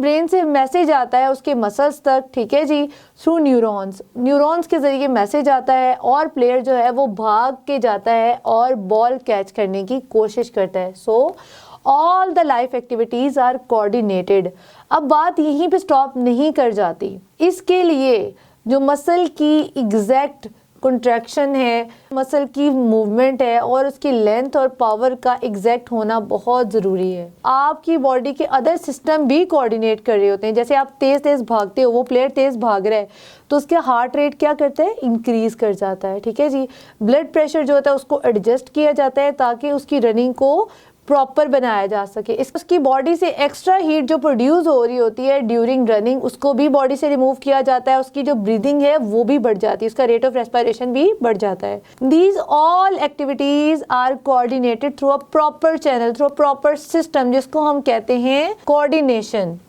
Brain से message आता है उसके मसल्स तक, ठीक है जी, थ्रू न्यूरॉन्स के ज़रिए मैसेज आता है और प्लेयर जो है वो भाग के जाता है और बॉल कैच करने की कोशिश करता है। So all the life activities are coordinated. अब बात यहीं पे स्टॉप नहीं कर जाती, इसके लिए जो मसल की एग्जैक्ट कंट्रैक्शन है, मसल की मूवमेंट है और उसकी लेंथ और पावर का एग्जैक्ट होना बहुत ज़रूरी है। आपकी बॉडी के अदर सिस्टम भी कोऑर्डिनेट कर रहे होते हैं। जैसे आप तेज़ तेज़ भागते हो, वो प्लेयर तेज़ भाग रहा है तो उसका हार्ट रेट क्या करता है, इंक्रीज कर जाता है, ठीक है जी। ब्लड प्रेशर जो होता है उसको एडजस्ट किया जाता है ताकि उसकी रनिंग को प्रॉपर बनाया जा सके। उसकी बॉडी से एक्स्ट्रा हीट जो प्रोड्यूस हो रही होती है ड्यूरिंग रनिंग, उसको भी बॉडी से रिमूव किया जाता है। उसकी जो ब्रीदिंग है वो भी बढ़ जाती है, उसका रेट ऑफ रेस्पिरेशन भी बढ़ जाता है। These all activities are coordinated through a proper channel, through a proper system, जिसको हम कहते हैं कोऑर्डिनेशन।